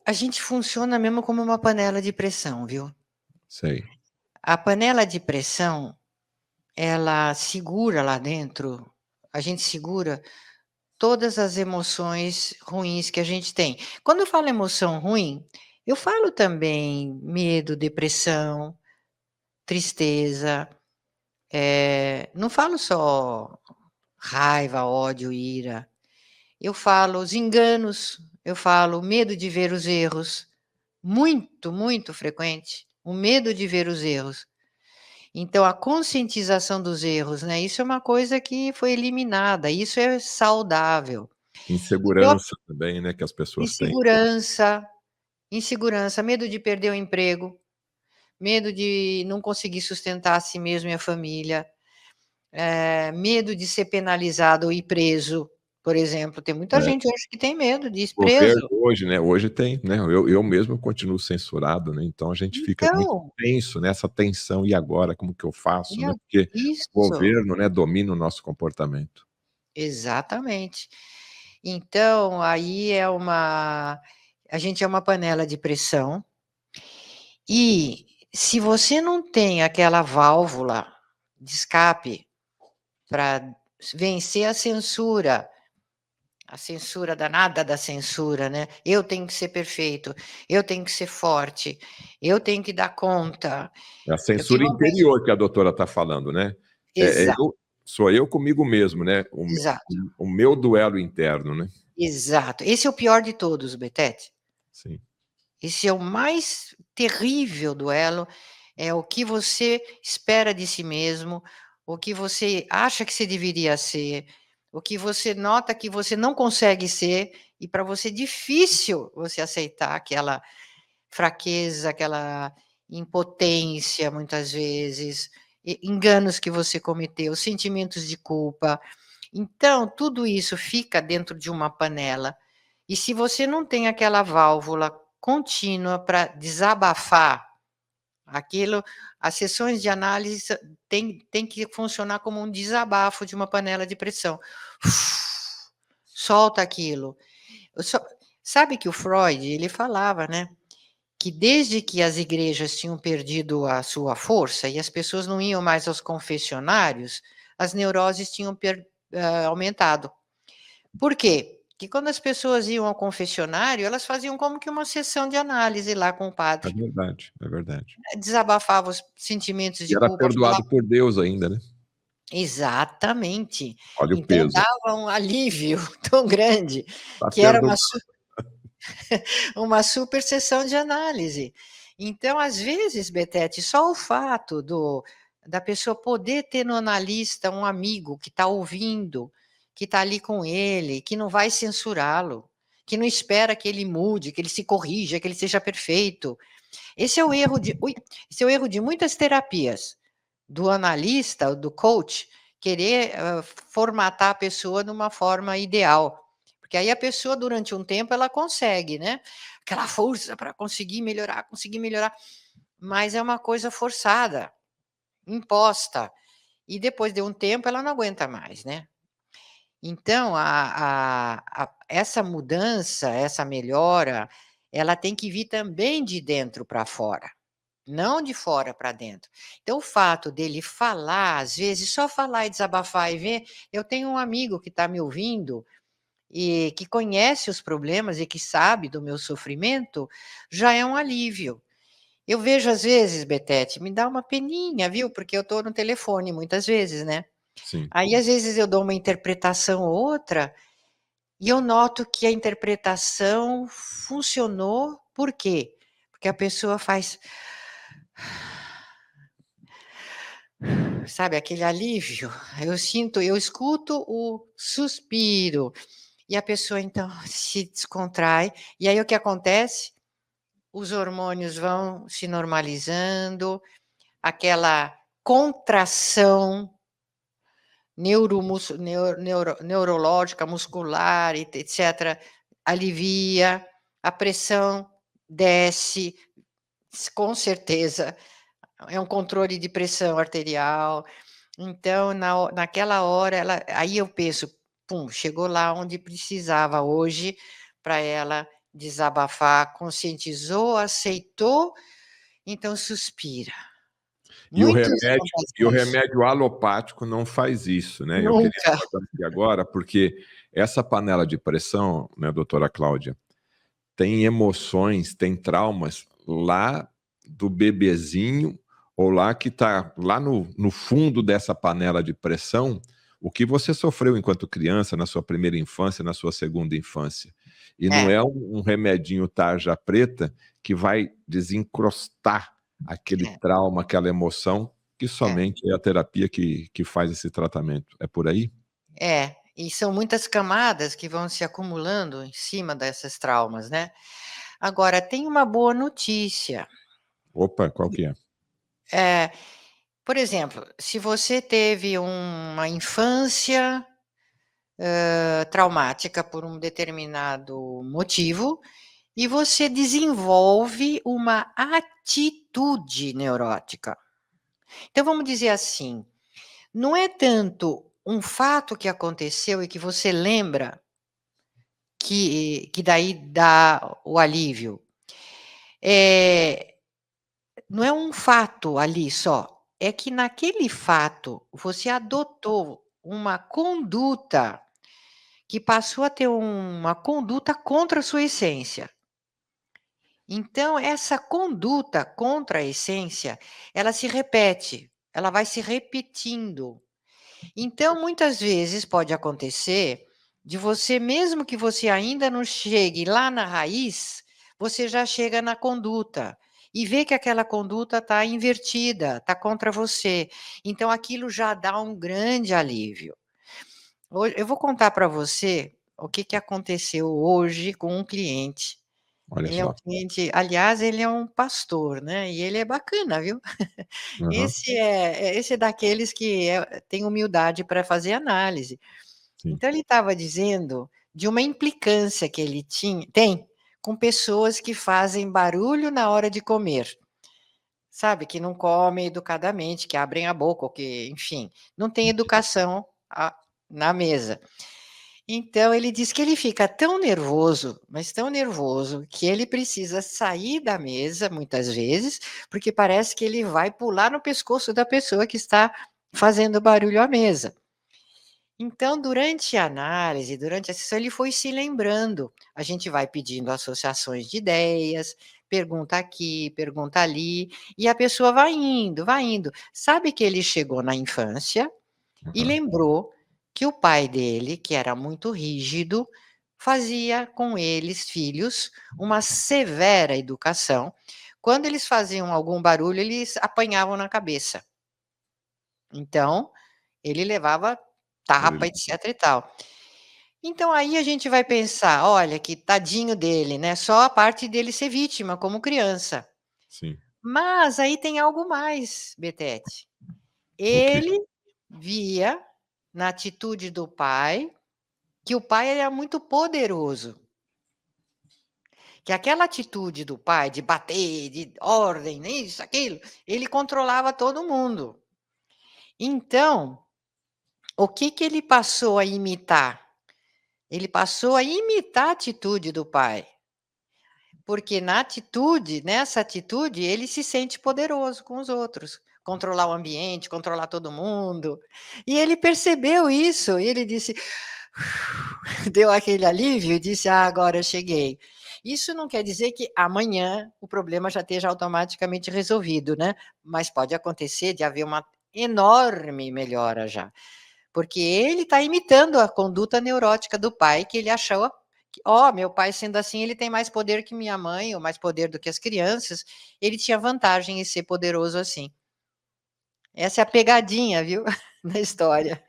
A gente funciona mesmo como uma panela de pressão, viu. Sei. A panela de pressão, ela segura lá dentro, a gente segura todas as emoções ruins que a gente tem. Quando eu falo emoção ruim, eu falo também medo, depressão, tristeza, não falo só raiva, ódio, ira, eu falo os enganos, eu falo medo de ver os erros, muito, muito frequente, o medo de ver os erros. Então a conscientização dos erros, né, isso é uma coisa que foi eliminada, isso é saudável. Então Insegurança também, né, que as pessoas têm. insegurança, insegurança, medo de perder o emprego, medo de não conseguir sustentar a si mesmo e a família, medo de ser penalizado ou ir preso, por exemplo, tem muita É. gente hoje que tem medo de ir O governo preso. hoje, né, hoje tem, né, eu mesmo continuo censurado, né, então a gente fica muito Então, tenso nessa tensão, "E agora, como que eu faço?", e a né, porque o isso, governo, né, domina o nosso comportamento. exatamente. Então, aí a gente é uma panela de pressão, e se você não tem aquela válvula de escape para vencer a censura danada da censura, né, eu tenho que ser perfeito, eu tenho que ser forte, eu tenho que dar conta, É a o que censura vão pensar, interior que a doutora está falando, né. exato, Sou eu comigo mesmo, né, exato, o meu duelo interno, né. exato. Esse é o pior de todos, Betete. Sim. Esse é o mais terrível duelo, é o que você espera de si mesmo, o que você acha que você deveria ser, o que você nota que você não consegue ser, e para você é difícil você aceitar aquela fraqueza, aquela impotência muitas vezes, enganos que você cometeu, sentimentos de culpa. Então, tudo isso fica dentro de uma panela, e se você não tem aquela válvula contínua para desabafar aquilo, as sessões de análise tem que funcionar como um desabafo de uma panela de pressão. Solta aquilo. Eu só Sabe que o Freud, ele falava, né, que desde que as igrejas tinham perdido a sua força e as pessoas não iam mais aos confessionários, as neuroses tinham aumentado. Por quê? Que quando as pessoas iam ao confessionário, elas faziam como que uma sessão de análise lá com o É padre. verdade, é verdade. Desabafavam os sentimentos E de era culpa, perdoado falava por Deus ainda, né. exatamente. Olha o Então peso. dava um alívio tão grande, Tá que era perdoado. uma super sessão de análise. Então, às vezes, Betete, só o fato da pessoa poder ter no analista um amigo que está ouvindo, que está ali com ele, que não vai censurá-lo, que não espera que ele mude, que ele se corrija, que ele seja perfeito. Esse é o erro de ui, esse é o erro de muitas terapias, do analista, do coach, querer, formatar a pessoa de uma forma ideal, porque aí a pessoa durante um tempo ela consegue, né, aquela força para conseguir melhorar, mas é uma coisa forçada, imposta, e depois de um tempo ela não aguenta mais, né. Então essa mudança, essa melhora, ela tem que vir também de dentro para fora. Não de fora para dentro. Então o fato dele falar, às vezes, só falar e desabafar e ver, eu tenho um amigo que está me ouvindo, e que conhece os problemas e que sabe do meu sofrimento, já é um alívio. Eu vejo às vezes, Betete, me dá uma peninha, viu, porque eu estou no telefone muitas vezes, né. Sim. Aí às vezes eu dou uma interpretação ou outra, e eu noto que a interpretação funcionou, por quê? Porque a pessoa faz sabe, aquele alívio? Eu escuto o suspiro, e a pessoa então se descontrai, e aí o que acontece? Os hormônios vão se normalizando, aquela contração neurológica, muscular, e etcétera, alivia, a pressão desce, com certeza, é um controle de pressão arterial. Então, naquela hora, aí eu penso: "Pum, chegou lá onde precisava hoje, para ela desabafar, conscientizou, aceitou, então suspira. E o Muitos remédio, e o acontece isso. remédio alopático não faz isso, né? Eu queria Nunca. falar aqui agora, porque essa panela de pressão, né, doutora Cláudia, tem emoções, tem traumas lá do bebezinho, ou lá que está lá no fundo dessa panela de pressão, o que você sofreu enquanto criança, na sua primeira infância, na sua segunda infância. E não É, é um remedinho tarja preta que vai desencrostar aquele é, trauma, aquela emoção, que é. somente é a terapia que faz esse tratamento. É por aí? É, e são muitas camadas que vão se acumulando em cima dessas traumas, né. Agora tem uma boa notícia, Opa, qual que é? eh, por exemplo, se você teve uma infância, traumática por um determinado motivo, e você desenvolve uma atitude neurótica. Então vamos dizer assim, não é tanto um fato que aconteceu e que você lembra que daí dá o alívio. Eh, não é um fato ali só, é que naquele fato você adotou uma conduta que passou a ter uma conduta contra a sua essência. Então essa conduta contra a essência, ela se repete, ela vai se repetindo. Então, muitas vezes pode acontecer de você, mesmo que você ainda não chegue lá na raiz, você já chega na conduta e vê que aquela conduta está invertida, está contra você. Então, aquilo já dá um grande alívio. Eu vou contar para você o que, que aconteceu hoje com um cliente. Olha Ele é um só. cliente, aliás, ele é um pastor, né? E ele é bacana, viu? Aham, Esse é daqueles que tem humildade para fazer análise. sim. Então ele estava dizendo de uma implicância que ele tem com pessoas que fazem barulho na hora de comer, sabe, que não comem educadamente, que abrem a boca ou que, enfim, não tem educação na mesa. Então ele diz que ele fica tão nervoso, mas tão nervoso, que ele precisa sair da mesa muitas vezes, porque parece que ele vai pular no pescoço da pessoa que está fazendo barulho à mesa. Então, durante a análise, durante a sessão, ele foi se lembrando. A gente vai pedindo associações de ideias, pergunta aqui, pergunta ali, e a pessoa vai indo, vai indo. Sabe que ele chegou na infância e Aham. lembrou que o pai dele, que era muito rígido, fazia com eles, filhos, uma severa educação. Quando eles faziam algum barulho, eles apanhavam na cabeça. Então, ele levava tapa, Ele etc e tal. Então aí a gente vai pensar: "Olha, que tadinho dele, né, só a parte dele ser vítima como criança". sim. Mas aí tem algo mais, Betete. O quê? Ele via na atitude do pai, que o pai era muito poderoso, que aquela atitude do pai de bater, de ordem, isso, aquilo, ele controlava todo mundo. Então, o que que ele passou a imitar? Ele passou a imitar a atitude do pai, porque nessa atitude, ele se sente poderoso com os outros, controlar o ambiente, controlar todo mundo. E ele percebeu isso, e ele disse deu aquele alívio e disse: "Ah, agora eu cheguei". Isso não quer dizer que amanhã o problema já esteja automaticamente resolvido, né, mas pode acontecer de haver uma enorme melhora já. Porque ele está imitando a conduta neurótica do pai, que ele achou que: "Ó, meu pai sendo assim, ele tem mais poder que minha mãe, ou mais poder do que as crianças, ele tinha vantagem em ser poderoso assim". Essa é a pegadinha, viu, da história.